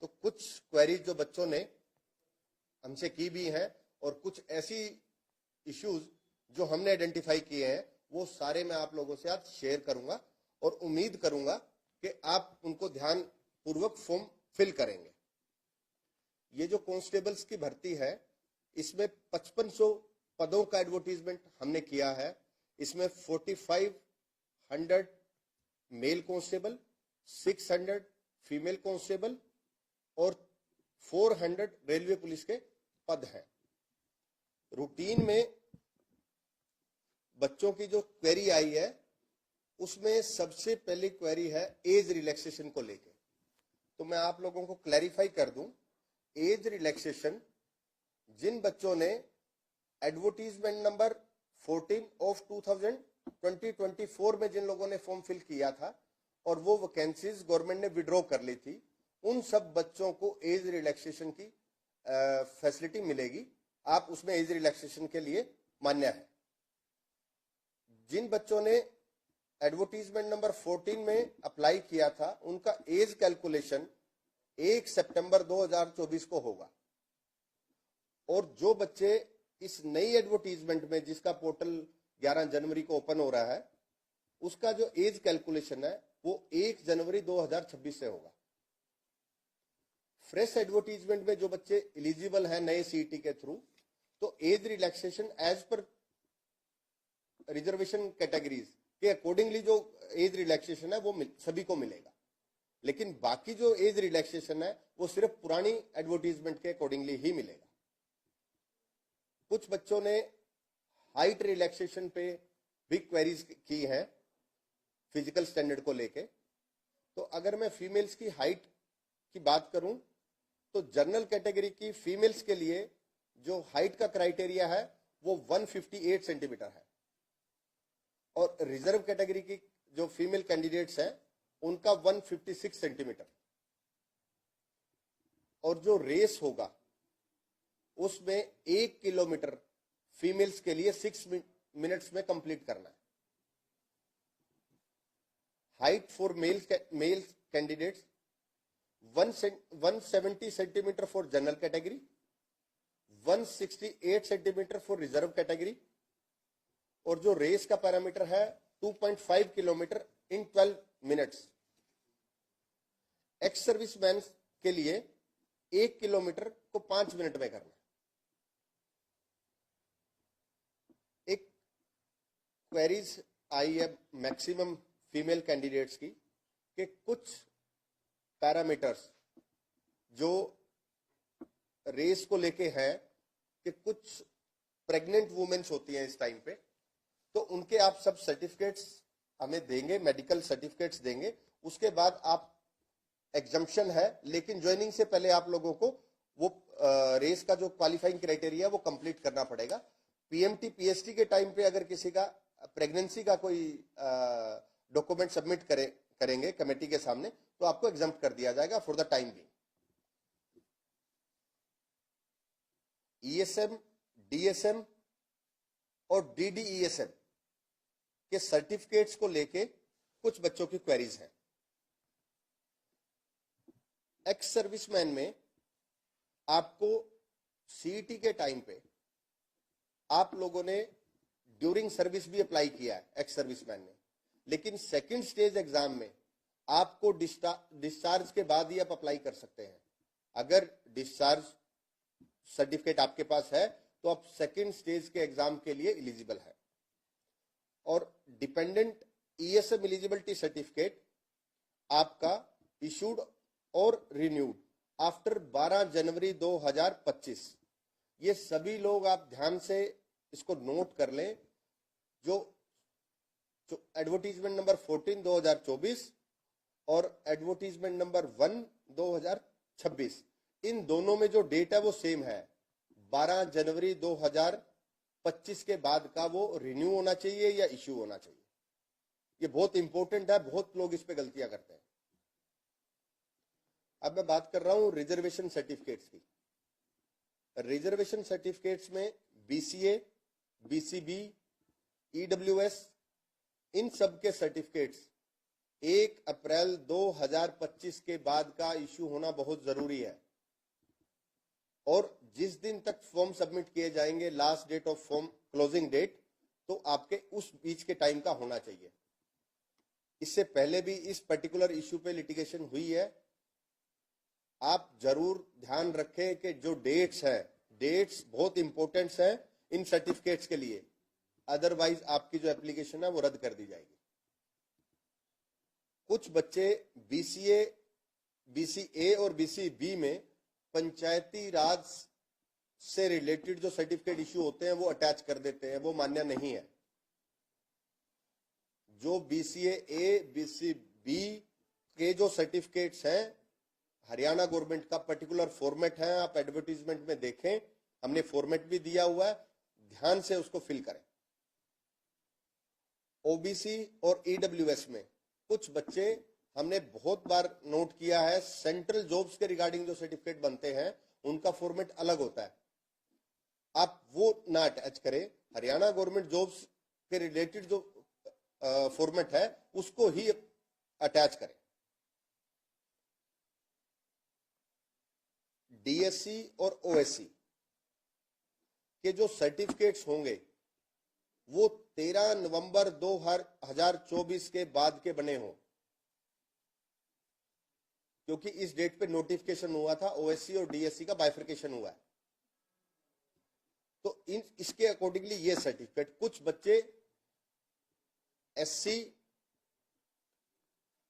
तो कुछ क्वेरीज जो बच्चों ने हमसे की भी हैं और कुछ ऐसी इश्यूज जो हमने आइडेंटिफाई किए हैं वो सारे मैं आप लोगों से आज शेयर करूंगा और उम्मीद करूंगा कि आप उनको ध्यान पूर्वक फॉर्म फिल करेंगे। ये जो कांस्टेबल्स की भर्ती है इसमें 5500 पदों का एडवर्टीजमेंट हमने किया है। इसमें 4500 मेल कांस्टेबल, 600 फीमेल कांस्टेबल और 400 रेलवे पुलिस के पद हैं। रूटीन में बच्चों की जो क्वेरी आई है उसमें सबसे पहली क्वेरी है एज रिलैक्सेशन को लेके। तो मैं आप लोगों को क्लैरिफाई कर दूं, एज रिलैक्सेशन जिन बच्चों ने एडवर्टीजमेंट नंबर 14 ऑफ 2024 में जिन लोगों ने फॉर्म फिल किया था और वो वैकेंसीज गवर्नमेंट ने विड्रॉ कर ली थी, उन सब बच्चों को एज रिलैक्सेशन की फैसिलिटी मिलेगी। आप उसमें एज रिलैक्सेशन के लिए मान्य है। जिन बच्चों ने एडवर्टीजमेंट नंबर 14 में अप्लाई किया था उनका एज कैलकुलेशन 1 सितंबर 2024 को होगा और जो बच्चे इस नई एडवर्टीजमेंट में जिसका पोर्टल 11 जनवरी को ओपन हो रहा है उसका जो एज कैलकुलेशन है वो 1 जनवरी 2026 से होगा। फ्रेश एडवर्टीजमेंट में जो बच्चे एलिजिबल हैं नए सीईटी के थ्रू, तो एज रिलैक्सेशन एज पर रिजर्वेशन कैटेगरीज के अकॉर्डिंगली जो एज रिलैक्सेशन है वो सभी को मिलेगा। लेकिन बाकी जो एज रिलैक्सेशन है वो सिर्फ पुरानी एडवर्टीजमेंट के अकॉर्डिंगली ही मिलेगा। कुछ बच्चों ने हाइट रिलैक्सेशन पे भी क्वेरीज की हैं फिजिकल स्टैंडर्ड को लेके। तो अगर मैं फीमेल्स की हाइट की बात करूं तो जनरल कैटेगरी की फीमेल्स के लिए जो हाइट का क्राइटेरिया है वो 158 सेंटीमीटर है और रिजर्व कैटेगरी की जो फीमेल कैंडिडेट्स हैं उनका 156 सेंटीमीटर। और जो रेस होगा उसमें 1 किलोमीटर फीमेल्स के लिए 6 मिनट्स में कंप्लीट करना है। Height for male candidates 170 centimetre for general category, 168 centimetre for reserve category और जो रेस का पैरामीटर है 2.5 किलोमीटर इन 12 मिनट्स। एक्स सर्विसमैन के लिए 1 किलोमीटर को 5 मिनट में करना है। एक क्वेरीज आई है मैक्सिमम फीमेल कैंडिडेट्स की कि कुछ पैरामीटर्स जो रेस को लेके हैं कि कुछ प्रेग्नेंट वुमेन्स होती हैं इस टाइम पे, तो उनके आप सब सर्टिफिकेट्स हमें देंगे, मेडिकल सर्टिफिकेट्स देंगे। उसके बाद आप एग्जम्पशन है, लेकिन ज्वाइनिंग से पहले आप लोगों को वो रेस का जो क्वालिफाइंग क्राइटेरिया वो कंप्लीट करना पड़ेगा। पीएमटी पीएसटी के टाइम पे अगर किसी का प्रेगनेंसी का कोई डॉक्यूमेंट सबमिट करेंगे कमेटी के सामने तो आपको एग्जम्प्ट कर दिया जाएगा for the time being. ESM, DSM और डीडीईएसएम के सर्टिफिकेट्स को लेके कुछ बच्चों की क्वेरीज हैं। एक्स सर्विसमैन में आपको सीईटी के टाइम पे आप लोगों ने ड्यूरिंग सर्विस भी अप्लाई किया है एक्स सर्विसमैन ने, लेकिन सेकंड स्टेज एग्जाम में आपको डिस्चार्ज के बाद ही आप अप्लाई कर सकते हैं। अगर डिस्चार्ज सर्टिफिकेट आपके पास है तो आप सेकंड स्टेज के एग्जाम के लिए एलिजिबल है। और डिपेंडेंट ईएसएम एलिजिबिलिटी सर्टिफिकेट आपका इशूड और रिन्यूड आफ्टर 12 जनवरी 2025। ये सभी लोग आप ध्यान से इसको नोट कर लें। जो एडवर्टीजमेंट नंबर 14 2024 और एडवर्टीजमेंट नंबर 1 2026, इन दोनों में जो डेट है वो सेम है। 12 जनवरी 2025 के बाद का वो रिन्यू होना चाहिए या इश्यू होना चाहिए। ये बहुत इंपॉर्टेंट है, बहुत लोग इस पे गलतियां करते हैं। अब मैं बात कर रहा हूं रिजर्वेशन सर्टिफिकेट्स की। रिजर्वेशन सर्टिफिकेट्स में बीसीए, बीसीबी, ईडब्ल्यूएस, इन सब के सर्टिफिकेट्स 1 अप्रैल 2025 के बाद का इश्यू होना बहुत जरूरी है। और जिस दिन तक फॉर्म सबमिट किए जाएंगे, last date of form closing date, तो आपके उस बीच के टाइम का होना चाहिए। इससे पहले भी इस पर्टिकुलर इश्यू पे लिटिगेशन हुई है। आप जरूर ध्यान रखें कि जो डेट्स हैं, डेट्स बहुत इंपॉर्टेंट हैं इन सर्टिफिकेट्स के लिए, अदरवाइज आपकी जो एप्लीकेशन है वो रद्द कर दी जाएगी। कुछ बच्चे बीसीए, बीसीए और बीसीबी में पंचायती राज से रिलेटेड जो सर्टिफिकेट इश्यू होते हैं वो अटैच कर देते हैं, वो मान्य नहीं है। जो बीसीए ए, बीसीबी के जो सर्टिफिकेट्स हैं, हरियाणा गवर्नमेंट का पर्टिकुलर फॉर्मेट है, आप एडवर्टीजमेंट में देखें, हमने फॉर्मेट भी दिया हुआ है, ध्यान से उसको फिल करें। ओबीसी और ईडब्ल्यूएस में कुछ बच्चे, हमने बहुत बार नोट किया है, सेंट्रल जॉब्स के रिगार्डिंग जो सर्टिफिकेट बनते हैं उनका फॉर्मेट अलग होता है, आप वो ना अटैच करें। हरियाणा गवर्नमेंट जॉब्स के रिलेटेड जो फॉर्मेट है उसको ही अटैच करें। डीएससी और ओएससी के जो सर्टिफिकेट्स होंगे वो 13 नवंबर 2024 के बाद के बने हों, क्योंकि इस डेट पे नोटिफिकेशन हुआ था, ओएससी और डीएससी का बाइफर्केशन हुआ है। तो इसके अकॉर्डिंगली ये सर्टिफिकेट, कुछ बच्चे एससी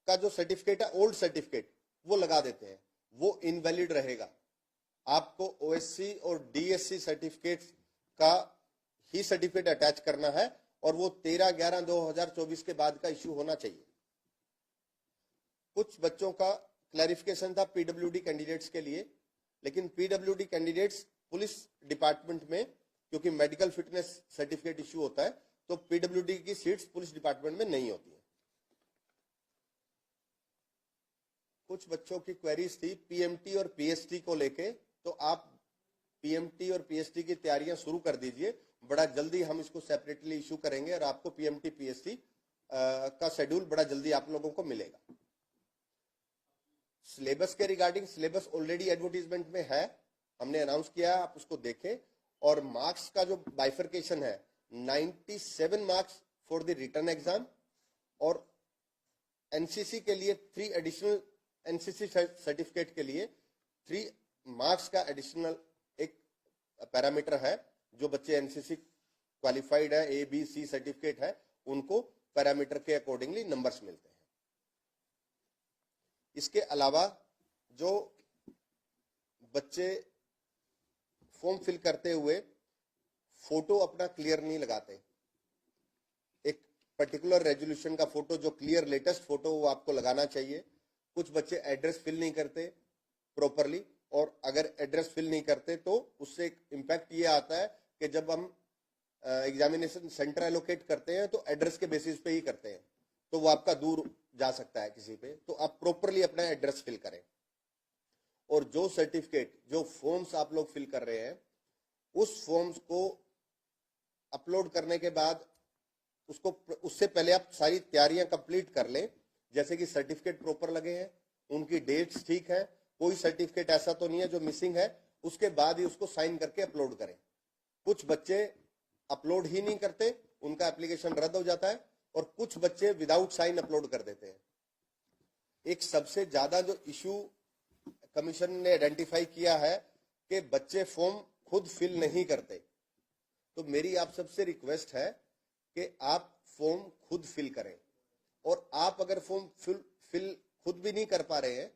का जो सर्टिफिकेट है, ओल्ड सर्टिफिकेट, वो लगा देते हैं, वो इनवैलिड रहेगा। आपको ओएससी और डीएससी सर्टिफिकेट का ही सर्टिफिकेट अटैच करना है और वो 13/11/2024 के बाद का इश्यू होना चाहिए। कुछ बच्चों का क्लैरिफिकेशन था पीडब्ल्यूडी कैंडिडेट्स के लिए, लेकिन पीडब्ल्यूडी कैंडिडेट्स पुलिस डिपार्टमेंट में, क्योंकि मेडिकल फिटनेस सर्टिफिकेट इश्यू होता है, तो पीडब्ल्यूडी की सीट्स पुलिस डिपार्टमेंट में नहीं होती है। कुछ बच्चों की क्वेरीज थी पीएमटी और पीएसटी को लेके, तो आप पीएमटी और पीएसटी की तैयारियां शुरू कर दीजिए, बड़ा जल्दी हम इसको सेपरेटली इशू करेंगे और आपको पीएमटी पीएसटी का शेड्यूल बड़ा जल्दी आप लोगों को मिलेगा। सिलेबस के रिगार्डिंग, सिलेबस ऑलरेडी एडवर्टीजमेंट में है, हमने अनाउंस किया है, आप उसको देखें। और मार्क्स का जो बाइफर्केशन है, 97 marks for the written exam, और एनसीसी के लिए 3 एडिशनल, एनसीसी सर्टिफिकेट के लिए 3 मार्क्स का एडिशनल एक पैरामीटर है। जो बच्चे एनसीसी क्वालिफाइड है, ए बी सी सर्टिफिकेट है, उनको पैरामीटर के अकॉर्डिंगली नंबर्स मिलते हैं। इसके अलावा जो बच्चे फॉर्म फिल करते हुए फोटो अपना क्लियर नहीं लगाते, एक पर्टिकुलर रेजोल्यूशन का फोटो जो क्लियर लेटेस्ट फोटो वो आपको लगाना चाहिए। कुछ बच्चे एड्रेस फिल नहीं करते प्रॉपरली, और अगर एड्रेस फिल नहीं करते तो उससे एक इम्पैक्ट ये आता है कि जब हम एग्जामिनेशन सेंटर एलोकेट करते हैं तो एड्रेस के बेसिस पे ही करते हैं, तो वो आपका दूर जा सकता है किसी पे, तो आप प्रॉपरली अपना एड्रेस फिल करें। और जो सर्टिफिकेट, जो फॉर्म्स आप लोग फिल कर रहे हैं, उस फॉर्म्स को अपलोड करने के बाद उसको, उससे पहले आप सारी तैयारियां कंप्लीट कर लें, जैसे कि सर्टिफिकेट प्रॉपर लगे हैं, उनकी डेट्स ठीक है, कोई सर्टिफिकेट ऐसा तो नहीं है जो मिसिंग है, उसके बाद ही उसको साइन करके अपलोड करें। कुछ बच्चे अपलोड ही नहीं करते, उनका एप्लीकेशन रद्द हो जाता है, और कुछ बच्चे विदाउट साइन अपलोड कर देते हैं। एक सबसे ज्यादा जो इशू कमीशन ने आइडेंटिफाई किया है कि बच्चे फॉर्म खुद फिल नहीं करते, तो मेरी आप सबसे रिक्वेस्ट है कि आप फॉर्म खुद फिल करें। और आप अगर फॉर्म फिल खुद भी नहीं कर पा रहे हैं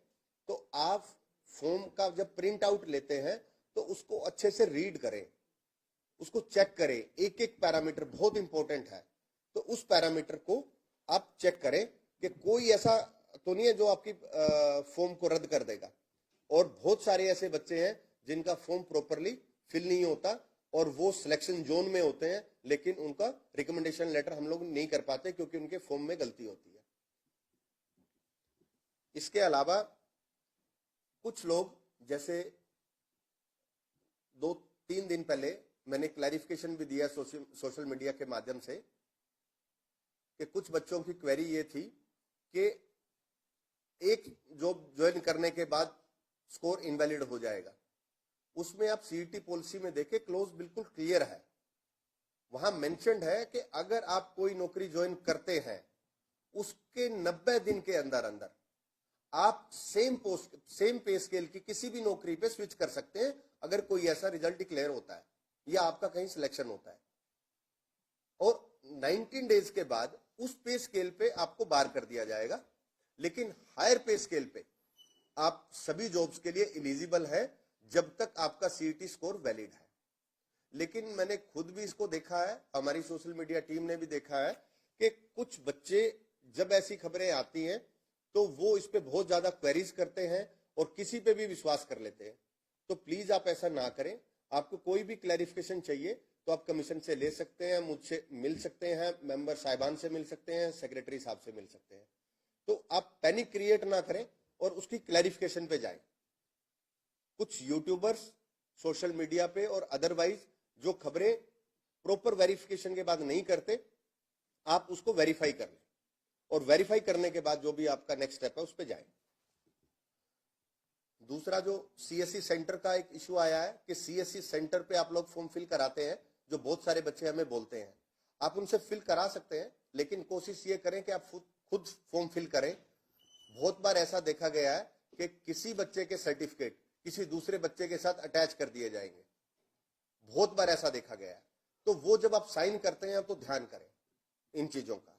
तो आप फॉर्म का जब प्रिंट आउट लेते हैं तो उसको अच्छे से रीड करें, उसको चेक करें, एक एक पैरामीटर बहुत इंपॉर्टेंट है, तो उस पैरामीटर को आप चेक करें कि कोई ऐसा तो नहीं है जो आपकी फॉर्म को रद्द कर देगा। और बहुत सारे ऐसे बच्चे हैं जिनका फॉर्म प्रॉपरली फिल नहीं होता और वो सिलेक्शन जोन में होते हैं, लेकिन उनका रिकमेंडेशन लेटर हम लोग नहीं कर पाते क्योंकि उनके फॉर्म में गलती होती है। इसके अलावा कुछ लोग, जैसे 2-3 दिन पहले मैंने क्लैरिफिकेशन भी दिया सोशल मीडिया के माध्यम से, कि कुछ बच्चों की क्वेरी ये थी कि एक जॉब ज्वाइन करने के बाद स्कोर इनवैलिड हो जाएगा। उसमें आप सीईटी पॉलिसी में देखें, क्लोज बिल्कुल क्लियर है, वहां मेंशन्ड है कि अगर आप कोई नौकरी ज्वाइन करते हैं उसके 90 दिन के अंदर अंदर आप सेम पे स्केल की किसी भी नौकरी पे स्विच कर सकते हैं अगर कोई ऐसा रिजल्ट डिक्लेयर होता है या आपका कहीं सिलेक्शन होता है, और 19 डेज के बाद उस पे स्केल पे आपको बार कर दिया जाएगा। लेकिन हायर पे स्केल पे आप सभी जॉब्स के लिए एलिजिबल है जब तक आपका सीईटी स्कोर वैलिड है। लेकिन मैंने खुद भी इसको देखा है, हमारी सोशल मीडिया टीम ने भी देखा है कि कुछ बच्चे जब ऐसी खबरें आती हैं तो वो इस पे बहुत ज्यादा क्वेरीज करते हैं और किसी पे भी विश्वास कर लेते हैं। तो प्लीज आप ऐसा ना करें। आपको कोई भी क्लैरिफिकेशन चाहिए तो आप कमीशन से ले सकते हैं, मुझसे मिल सकते हैं, मेंबर साहिबान से मिल सकते हैं, सेक्रेटरी साहब से मिल सकते हैं। तो आप पैनिक क्रिएट ना करें और उसकी क्लैरिफिकेशन पे जाएं। कुछ यूट्यूबर्स सोशल मीडिया पे और अदरवाइज जो खबरें प्रॉपर वेरिफिकेशन के बाद नहीं करते, आप उसको वेरीफाई कर लें और वेरीफाई करने के बाद जो भी आपका नेक्स्ट स्टेप है उस पर जाएं। दूसरा जो सीएससी सेंटर का एक इश्यू आया है कि सीएससी सेंटर पे आप लोग फॉर्म फिल कराते हैं, जो बहुत सारे बच्चे हमें बोलते हैं, आप उनसे फिल करा सकते हैं, लेकिन कोशिश ये करें कि आप खुद फॉर्म फिल करें। बहुत बार ऐसा देखा गया है कि किसी बच्चे के सर्टिफिकेट किसी दूसरे बच्चे के साथ अटैच कर दिए जाएंगे, बहुत बार ऐसा देखा गया है। तो वो जब आप साइन करते हैं तो ध्यान करें इन चीजों का।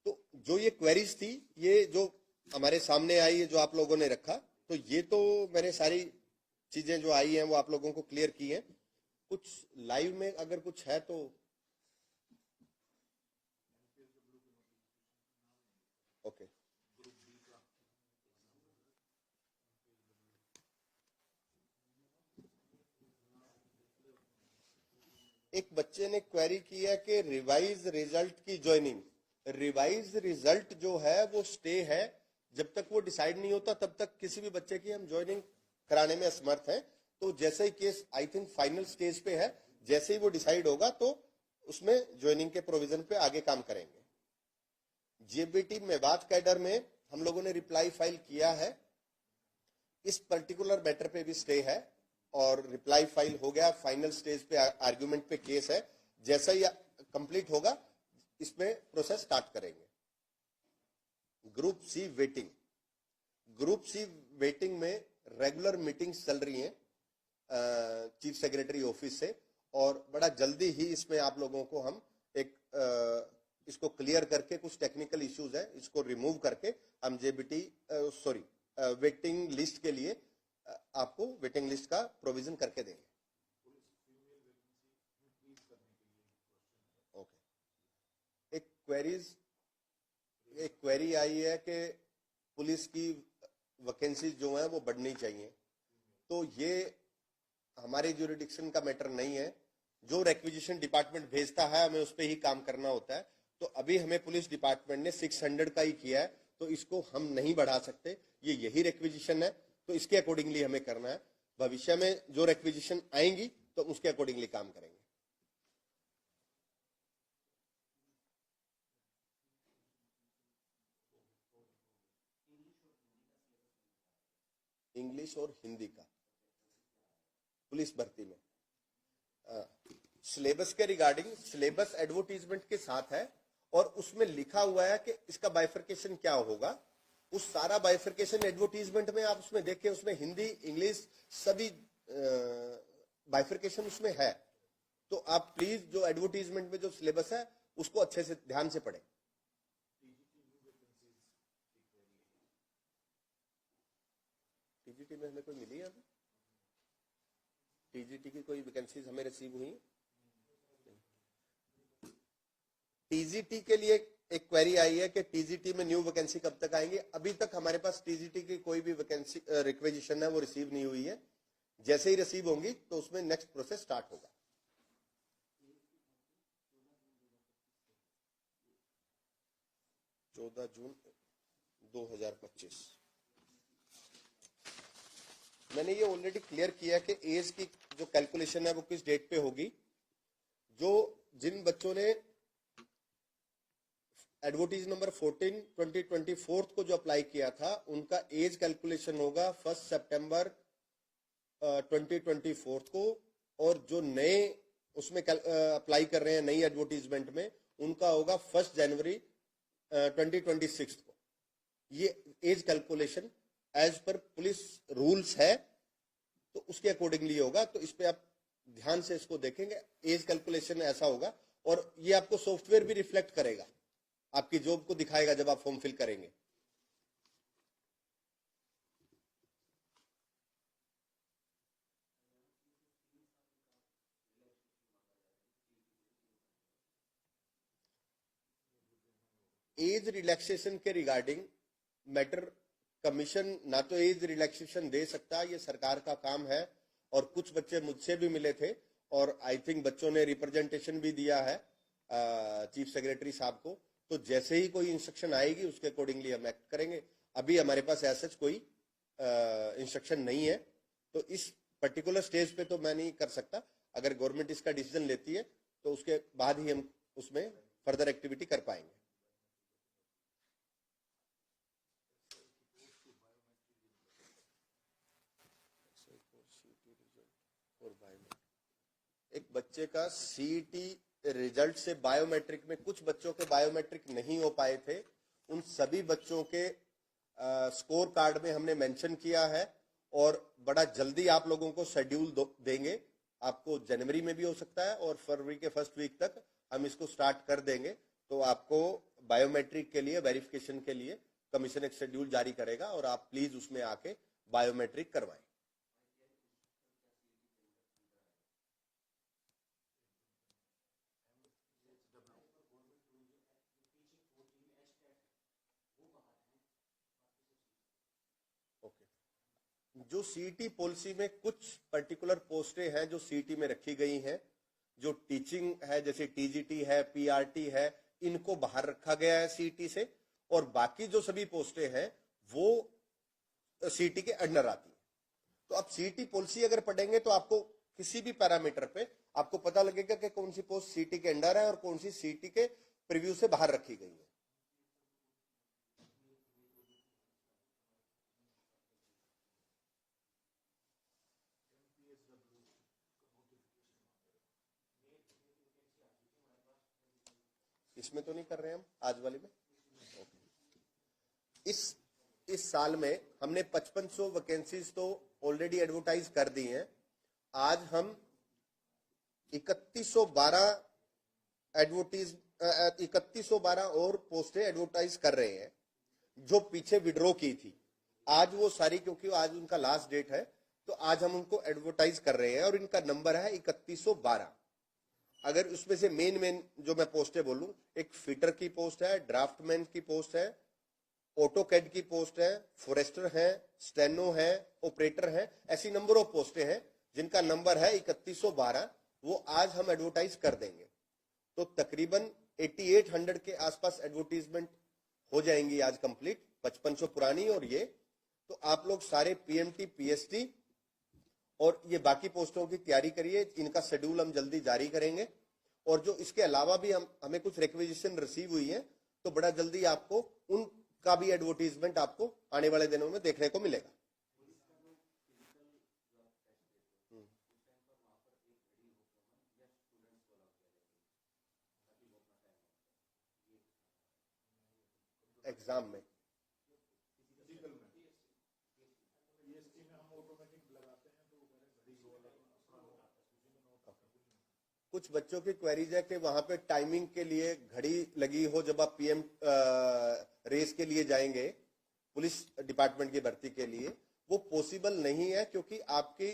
तो जो ये क्वेरीज थी, ये जो हमारे सामने आई है, जो आप लोगों ने रखा, तो ये तो मैंने सारी चीजें जो आई हैं वो आप लोगों को क्लियर की हैं। कुछ लाइव में अगर कुछ है तो ओके। एक बच्चे ने क्वेरी की है कि रिवाइज रिजल्ट की ज्वाइनिंग। रिवाइज रिजल्ट जो है वो स्टे है, जब तक वो डिसाइड नहीं होता तब तक किसी भी बच्चे की हम ज्वाइनिंग कराने में असमर्थ हैं। तो जैसे ही case I think final stage पे है, जैसे ही वो डिसाइड होगा तो उसमें ज्वाइनिंग के प्रोविजन पे आगे काम करेंगे। जेबीटी मेवात कैडर में हम लोगों ने रिप्लाई फाइल किया है, इस पर्टिकुलर मैटर पे भी स्टे है और रिप्लाई फाइल हो गया, फाइनल स्टेज पे आर्गुमेंट पे केस है। जैसा ही कंप्लीट होगा इसमें प्रोसेस स्टार्ट करेंगे। Group C waiting, group C waiting में रेगुलर मीटिंग्स चल रही हैं चीफ सेक्रेटरी ऑफिस से, और बड़ा जल्दी ही इसमें आप लोगों को हम एक इसको क्लियर करके, कुछ टेक्निकल इश्यूज है इसको रिमूव करके हम जेबीटी वेटिंग लिस्ट के लिए आपको वेटिंग लिस्ट का प्रोविजन करके देंगे। ओके। एक क्वेरी आई है कि पुलिस की वैकेंसी जो है वो बढ़नी चाहिए। तो ये हमारे ज्यूरिडिक्शन का मैटर नहीं है, जो रिक्विजिशन डिपार्टमेंट भेजता है हमें उस पर ही काम करना होता है। तो अभी हमें पुलिस डिपार्टमेंट ने 600 का ही किया है, तो इसको हम नहीं बढ़ा सकते, ये यही रिक्विजिशन है, तो इसके अकॉर्डिंगली हमें करना है। भविष्य में जो रिक्विजिशन आएंगी तो उसके अकॉर्डिंगली काम करेंगे। इंग्लिश और हिंदी का पुलिस भर्ती में सिलेबस के रिगार्डिंग, सिलेबस एडवर्टीजमेंट के साथ है और उसमें लिखा हुआ है कि इसका बाइफर्केशन क्या होगा। उस सारा बाइफर्केशन एडवर्टीजमेंट में आप उसमें देखें, उसमें हिंदी इंग्लिश सभी बाइफर्केशन उसमें है। तो आप प्लीज जो एडवर्टीजमेंट में जो सिलेबस है उसको अच्छे से ध्यान से पढ़ें। टीजीटी में हमें कोई मिली है अभी? टीजीटी की कोई वैकेंसीज हमें रिसीव हुई? टीजीटी के लिए एक क्वेरी आई है कि टीजीटी में न्यू वैकेंसी कब तक आएंगी। अभी तक हमारे पास टीजीटी की कोई भी वैकेंसी रिक्वेजिशन है वो रिसीव नहीं हुई है। जैसे ही रिसीव होंगी तो उसमें नेक्स्ट प्रोसेस स्टार्ट होगा। जून 2025 मैंने ये ऑलरेडी क्लियर किया कि एज की जो कैलकुलेशन है वो किस डेट पे होगी। जो जिन बच्चों ने एडवर्टीज नंबर 14 2024 को जो अप्लाई किया था उनका एज कैलकुलेशन होगा 1 सितंबर 2024 को, और जो नए उसमें अप्लाई कर रहे हैं नई एडवर्टीजमेंट में उनका होगा 1 जनवरी 2026 को। ये एज कैलकुलेशन एज पर पुलिस रूल्स है तो उसके अकॉर्डिंगली होगा। तो इस पे आप ध्यान से इसको देखेंगे, एज कैलकुलेशन ऐसा होगा और ये आपको सॉफ्टवेयर भी रिफ्लेक्ट करेगा, आपकी जॉब को दिखाएगा जब आप फॉर्म फिल करेंगे। एज रिलैक्सेशन के रिगार्डिंग मैटर कमीशन ना तो एज रिलैक्सेशन दे सकता, ये सरकार का काम है। और कुछ बच्चे मुझसे भी मिले थे और आई थिंक बच्चों ने रिप्रेजेंटेशन भी दिया है चीफ सेक्रेटरी साहब को। तो जैसे ही कोई इंस्ट्रक्शन आएगी उसके अकॉर्डिंगली हम एक्ट करेंगे। अभी हमारे पास ऐसा कोई इंस्ट्रक्शन नहीं है, तो इस पर्टिकुलर स्टेज पे तो मैं नहीं कर सकता। अगर गवर्नमेंट इसका डिसीजन लेती है तो उसके बाद ही हम उसमें फर्दर एक्टिविटी कर पाएंगे। एक बच्चे का सीईटी रिजल्ट से बायोमेट्रिक में कुछ बच्चों के बायोमेट्रिक नहीं हो पाए थे, उन सभी बच्चों के स्कोर कार्ड में हमने मेंशन किया है और बड़ा जल्दी आप लोगों को शेड्यूल देंगे। आपको जनवरी में भी हो सकता है और फरवरी के फर्स्ट वीक तक हम इसको स्टार्ट कर देंगे। तो आपको बायोमेट्रिक के लिए वेरिफिकेशन के लिए कमीशन एक शेड्यूल जारी करेगा और आप प्लीज उसमें आके बायोमेट्रिक करवाएं। जो सीईटी पॉलिसी में कुछ पर्टिकुलर पोस्टें हैं जो सीईटी में रखी गई हैं, जो टीचिंग है जैसे टीजीटी है, पीआरटी है, इनको बाहर रखा गया है सीईटी से, और बाकी जो सभी पोस्टें हैं वो सीईटी के अंडर आती है। तो आप सीईटी पॉलिसी अगर पढ़ेंगे तो आपको किसी भी पैरामीटर पे आपको पता लगेगा कि कौन सी पोस्ट सीईटी के अंडर है और कौन सी सीईटी के प्रीव्यू से बाहर रखी गई है। इसमें तो नहीं कर रहे हैं हम आज वाले में। इस साल में हमने 5500 वैकेंसीज तो ऑलरेडी एडवर्टाइज कर दी हैं। आज हम 3112 और पोस्टें एडवर्टाइज कर रहे हैं जो पीछे विड्रॉ की थी। आज वो सारी, क्योंकि आज उनका लास्ट डेट है, तो आज हम उनको एडवर्टाइज कर रहे हैं और इनका नंबर है 3112। अगर उसमें से मेन जो मैं पोस्टें बोलूं, एक फिटर की पोस्ट है, ड्राफ्टमैन की पोस्ट है, ऑटोकैड की पोस्ट है, फॉरेस्टर है, स्टेनो है, ऑपरेटर है, ऐसी नंबर ऑफ पोस्टें हैं जिनका नंबर है 3112। वो आज हम एडवर्टाइज कर देंगे। तो तकरीबन 8800 के आसपास एडवर्टीजमेंट हो जाएंगी आज कंप्लीट, 5500 पुरानी और ये। तो आप लोग सारे पीएमटी, पीएसटी और ये बाकी पोस्टों की तैयारी करिए। इनका शेड्यूल हम जल्दी जारी करेंगे और जो इसके अलावा भी हमें कुछ रिक्वेजिशन रिसीव हुई है तो बड़ा जल्दी आपको उनका भी एडवर्टीजमेंट आपको आने वाले दिनों में देखने को मिलेगा। एग्जाम में कुछ बच्चों की क्वेरीज है कि वहां पे टाइमिंग के लिए घड़ी लगी हो जब आप पीएम रेस के लिए जाएंगे पुलिस डिपार्टमेंट की भर्ती के लिए, वो पॉसिबल नहीं है क्योंकि आपकी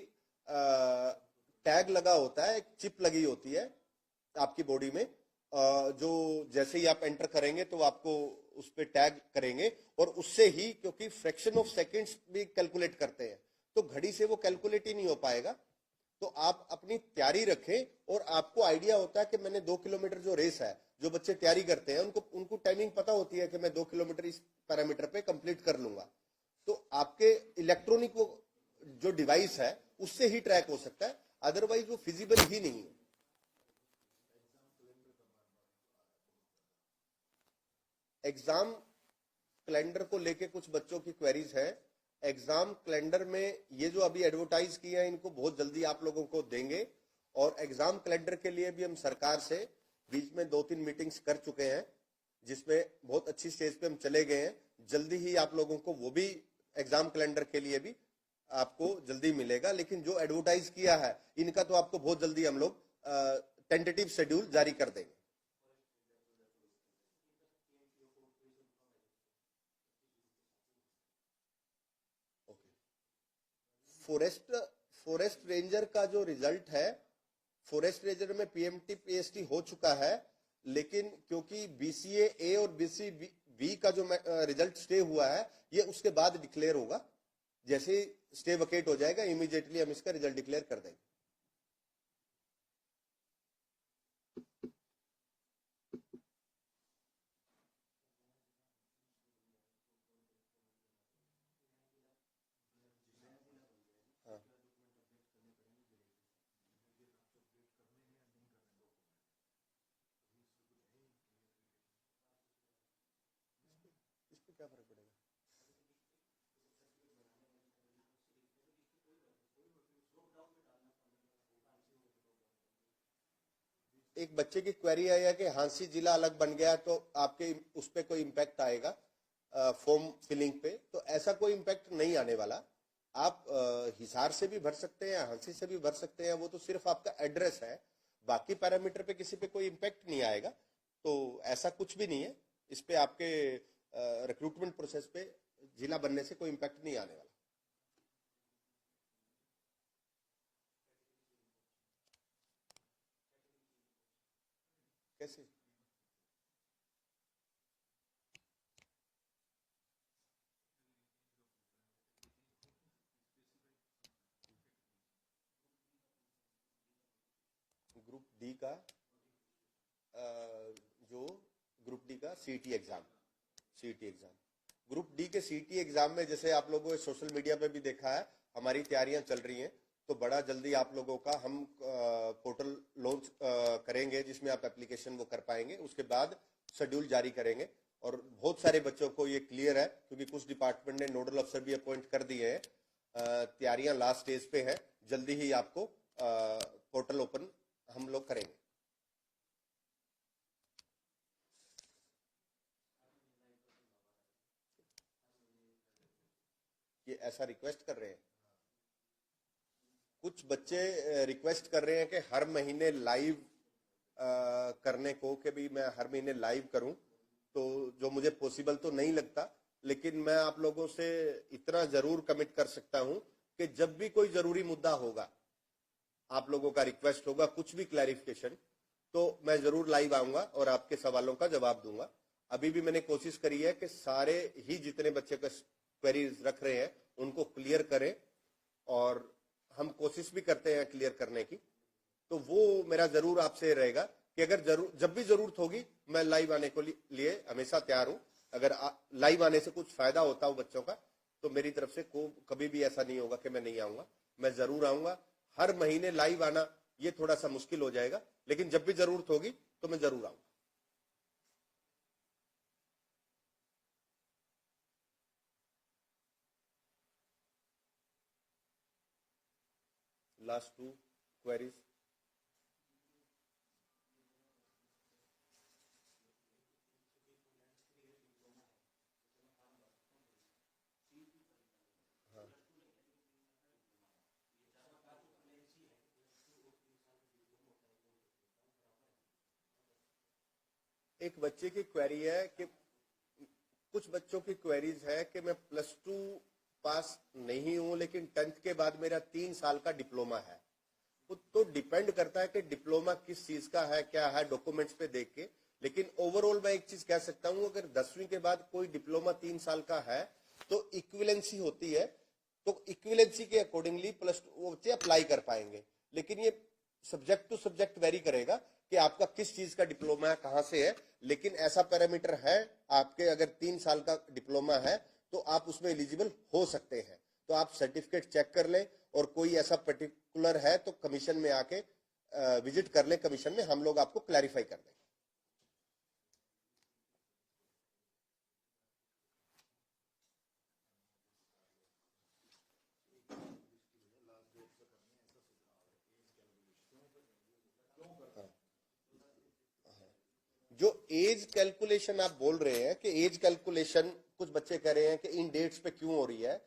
टैग लगा होता है, एक चिप लगी होती है आपकी बॉडी में, जो जैसे ही आप एंटर करेंगे तो आपको उस पर टैग करेंगे और उससे ही, क्योंकि फ्रैक्शन ऑफ सेकंड्स भी कैलकुलेट करते हैं तो घड़ी से वो कैलकुलेट ही नहीं हो पाएगा। तो आप अपनी तैयारी रखें और आपको आइडिया होता है कि मैंने 2 किलोमीटर जो रेस है, जो बच्चे तैयारी करते हैं उनको टाइमिंग पता होती है कि मैं 2 किलोमीटर इस पैरामीटर पे कंप्लीट कर लूंगा। तो आपके इलेक्ट्रॉनिक वो जो डिवाइस है उससे ही ट्रैक हो सकता है, अदरवाइज वो फिजिबल ही नहीं है। एग्जाम कैलेंडर को लेके कुछ बच्चों की क्वेरीज है। एग्जाम कैलेंडर में ये जो अभी एडवर्टाइज किए हैं इनको बहुत जल्दी आप लोगों को देंगे, और एग्जाम कैलेंडर के लिए भी हम सरकार से बीच में 2-3 मीटिंग्स कर चुके हैं, जिसमें बहुत अच्छी स्टेज पे हम चले गए हैं। जल्दी ही आप लोगों को वो भी एग्जाम कैलेंडर के लिए भी आपको जल्दी मिलेगा। लेकिन जो एडवर्टाइज किया है इनका तो आपको बहुत जल्दी हम लोग टेंटेटिव शेड्यूल जारी कर देंगे। फॉरेस्ट रेंजर का जो रिजल्ट है, फॉरेस्ट रेंजर में पीएमटी पीएसटी हो चुका है, लेकिन क्योंकि बीसीए ए और बीसी बी का जो रिजल्ट स्टे हुआ है ये उसके बाद डिक्लेयर होगा। जैसे ही स्टे वकेट हो जाएगा इमीडिएटली हम इसका रिजल्ट डिक्लेयर कर देंगे। हाँ। इस पे क्या फर्क पड़ेगा? एक बच्चे की क्वेरी आई है कि हांसी जिला अलग बन गया तो आपके उस पर कोई इम्पैक्ट आएगा फॉर्म फिलिंग पे? तो ऐसा कोई इम्पैक्ट नहीं आने वाला। आप हिसार से भी भर सकते हैं, हांसी से भी भर सकते हैं, वो तो सिर्फ आपका एड्रेस है। बाकी पैरामीटर पे किसी पे कोई इम्पैक्ट नहीं आएगा। तो ऐसा कुछ भी नहीं है इस पे, आपके रिक्रूटमेंट प्रोसेस पे जिला बनने से कोई इम्पैक्ट नहीं आने वाला। कैसे? ग्रुप डी का जो ग्रुप डी का सीईटी एग्जाम, ग्रुप डी के सीईटी एग्जाम में जैसे आप लोगों ने सोशल मीडिया पे भी देखा है, हमारी तैयारियां चल रही हैं। तो बड़ा जल्दी आप लोगों का हम पोर्टल लॉन्च करेंगे जिसमें आप एप्लीकेशन वो कर पाएंगे। उसके बाद शेड्यूल जारी करेंगे, और बहुत सारे बच्चों को ये क्लियर है क्योंकि कुछ डिपार्टमेंट ने नोडल अफसर भी अपॉइंट कर दिए हैं। तैयारियां लास्ट स्टेज पे है, जल्दी ही आपको पोर्टल ओपन हम लोग करेंगे। ये ऐसा रिक्वेस्ट कर रहे हैं, कुछ बच्चे रिक्वेस्ट कर रहे हैं कि हर महीने लाइव करने को, कि भी मैं हर महीने लाइव करूं, तो जो मुझे पॉसिबल तो नहीं लगता। लेकिन मैं आप लोगों से इतना जरूर कमिट कर सकता हूं कि जब भी कोई जरूरी मुद्दा होगा, आप लोगों का रिक्वेस्ट होगा, कुछ भी क्लैरिफिकेशन, तो मैं जरूर लाइव आऊंगा और आपके सवालों का जवाब दूंगा। अभी भी मैंने कोशिश करी है कि सारे ही जितने बच्चे का क्वेरीज रख रहे हैं उनको क्लियर करें, और हम कोशिश भी करते हैं क्लियर करने की। तो वो मेरा जरूर आपसे रहेगा कि अगर जब भी जरूरत होगी मैं लाइव आने को लिए हमेशा तैयार हूं। अगर लाइव आने से कुछ फायदा होता हो बच्चों का, तो मेरी तरफ से कभी भी ऐसा नहीं होगा कि मैं नहीं आऊंगा, मैं जरूर आऊंगा। हर महीने लाइव आना ये थोड़ा सा मुश्किल हो जाएगा, लेकिन जब भी जरूरत होगी तो मैं जरूर आऊंगा। Last 2 queries. एक बच्चे की क्वेरी है कि कुछ बच्चों की क्वेरीज है कि मैं +2 पास नहीं हूं, लेकिन 10th के बाद मेरा 3 साल का डिप्लोमा है। तो डिपेंड करता है कि डिप्लोमा किस चीज का है, क्या है, डॉक्यूमेंट्स पे देख के। लेकिन ओवरऑल मैं एक चीज कह सकता हूं, अगर 10वीं के बाद कोई डिप्लोमा 3 साल का है तो इक्विवेलेंसी होती है, तो इक्विवेलेंसी के अकॉर्डिंगली +2 वो बच्चे अप्लाई कर पाएंगे। लेकिन ये सब्जेक्ट टू सब्जेक्ट वेरी करेगा कि आपका किस चीज का डिप्लोमा है, कहां से है। लेकिन ऐसा पैरामीटर है, आपके अगर 3 साल का डिप्लोमा है तो आप उसमें एलिजिबल हो सकते हैं। तो आप सर्टिफिकेट चेक कर लें, और कोई ऐसा पर्टिकुलर है तो कमीशन में आके विजिट कर लें, कमीशन में हम लोग आपको क्लैरिफाई कर देंगे। जो एज कैलकुलेशन आप बोल रहे हैं कि एज कैलकुलेशन कुछ बच्चे कह रहे हैं कि इन डेट्स पे क्यों हो रही है,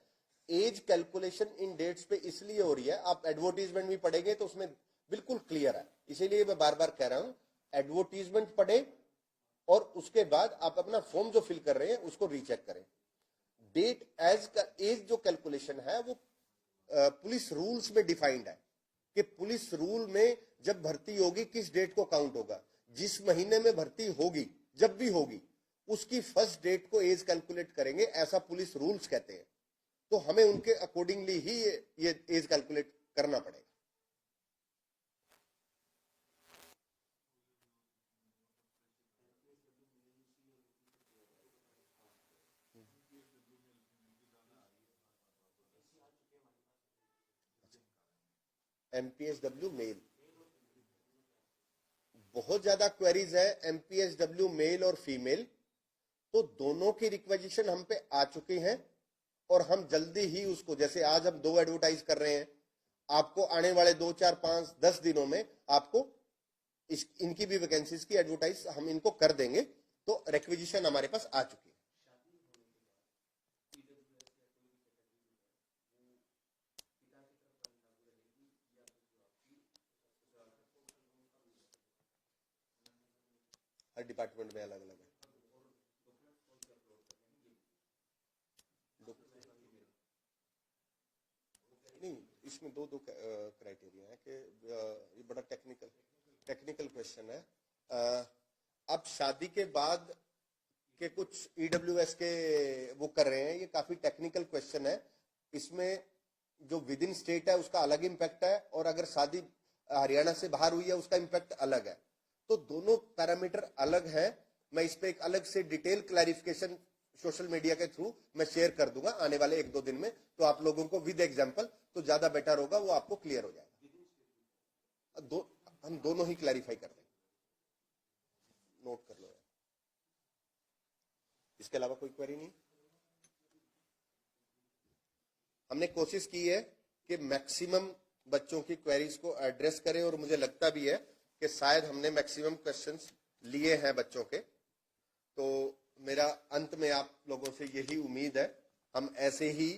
एज कैलकुलेशन इन डेट्स पे इसलिए हो रही है, आप एडवर्टीजमेंट भी पढ़ेंगे तो उसमें बिल्कुल क्लियर है। इसीलिए मैं बार बार कह रहा हूं एडवर्टीजमेंट पढ़े और उसके बाद आप अपना फॉर्म जो फिल कर रहे हैं उसको रीचेक करें। डेट एज का एज जो कैलकुलेशन है वो पुलिस रूल्स में डिफाइंड है कि पुलिस रूल में जब भर्ती होगी किस डेट को काउंट होगा। जिस महीने में भर्ती होगी जब भी होगी उसकी फर्स्ट डेट को एज कैलकुलेट करेंगे, ऐसा पुलिस रूल्स कहते हैं। तो हमें उनके अकॉर्डिंगली ही ये एज कैलकुलेट करना पड़ेगा। एमपीएसडब्ल्यू मेल बहुत ज्यादा क्वेरीज है, एमपीएसडब्ल्यू मेल और फीमेल, तो दोनों की रिक्वेजिशन हम पे आ चुकी हैं और हम जल्दी ही उसको, जैसे आज हम 2 एडवर्टाइज कर रहे हैं, आपको आने वाले 2, 4, 5, 10 दिनों में आपको इनकी भी वैकेंसीज की एडवर्टाइज हम इनको कर देंगे। तो रिक्वेजिशन हमारे पास आ चुकी है। हर डिपार्टमेंट में अलग अलग है। नहीं, इसमें दो क्राइटेरिया है कि ये बड़ा टेक्निकल क्वेश्चन है। अब शादी के बाद के कुछ ईडब्ल्यूएस के वो कर रहे हैं, ये काफी टेक्निकल क्वेश्चन है। इसमें जो विद इन स्टेट है उसका अलग इम्पैक्ट है और अगर शादी हरियाणा से बाहर हुई है उसका इम्पैक्ट अलग है। तो दोनों पैरामीटर अलग है। मैं इस पे एक अलग से डिटेल क्लैरिफिकेशन सोशल मीडिया के थ्रू मैं शेयर कर दूंगा आने वाले 1-2 दिन में, तो आप लोगों को विद एग्जांपल तो ज्यादा बेटर होगा, वो आपको क्लियर हो जाएगा। हम दोनों ही क्लैरिफाई कर देंगे, नोट कर लो यार। इसके अलावा कोई क्वेरी नहीं। हमने कोशिश की है कि मैक्सिमम बच्चों की क्वेरीज को एड्रेस करें और मुझे लगता भी है कि शायद हमने मैक्सिमम क्वेश्चंस लिए हैं बच्चों के। तो मेरा अंत में आप लोगों से यही उम्मीद है, हम ऐसे ही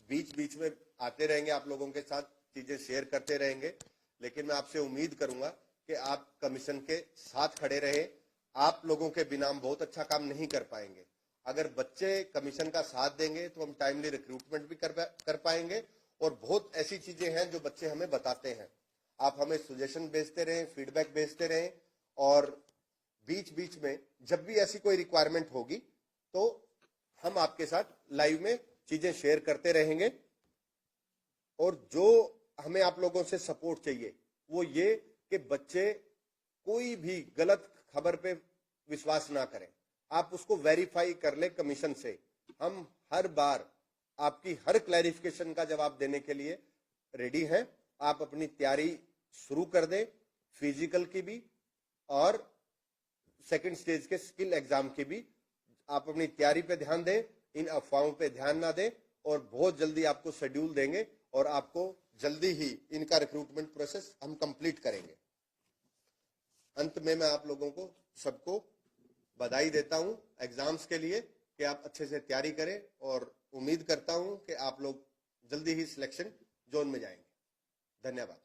बीच बीच में आते रहेंगे, आप लोगों के साथ चीजें शेयर करते रहेंगे, लेकिन मैं आपसे उम्मीद करूंगा कि आप कमीशन के साथ खड़े रहे। आप लोगों के बिना हम बहुत अच्छा काम नहीं कर पाएंगे। अगर बच्चे कमीशन का साथ देंगे तो हम टाइमली रिक्रूटमेंट भी कर पाएंगे और बहुत ऐसी चीजें हैं जो बच्चे हमें बताते हैं। आप हमें सजेशन भेजते रहें, फीडबैक भेजते रहें और बीच बीच में जब भी ऐसी कोई रिक्वायरमेंट होगी तो हम आपके साथ लाइव में चीजें शेयर करते रहेंगे। और जो हमें आप लोगों से सपोर्ट चाहिए वो ये कि बच्चे कोई भी गलत खबर पे विश्वास ना करें, आप उसको वेरीफाई कर ले कमीशन से। हम हर बार आपकी हर क्लैरिफिकेशन का जवाब देने के लिए रेडी हैं। आप अपनी तैयारी शुरू कर दें, फिजिकल की भी और सेकंड स्टेज के स्किल एग्जाम की भी। आप अपनी तैयारी पे ध्यान दें, इन अफवाहों पे ध्यान ना दें और बहुत जल्दी आपको शेड्यूल देंगे और आपको जल्दी ही इनका रिक्रूटमेंट प्रोसेस हम कंप्लीट करेंगे। अंत में मैं आप लोगों को सबको बधाई देता हूं एग्जाम्स के लिए कि आप अच्छे से तैयारी करें और उम्मीद करता हूं कि आप लोग जल्दी ही सिलेक्शन जोन में जाएंगे। धन्यवाद।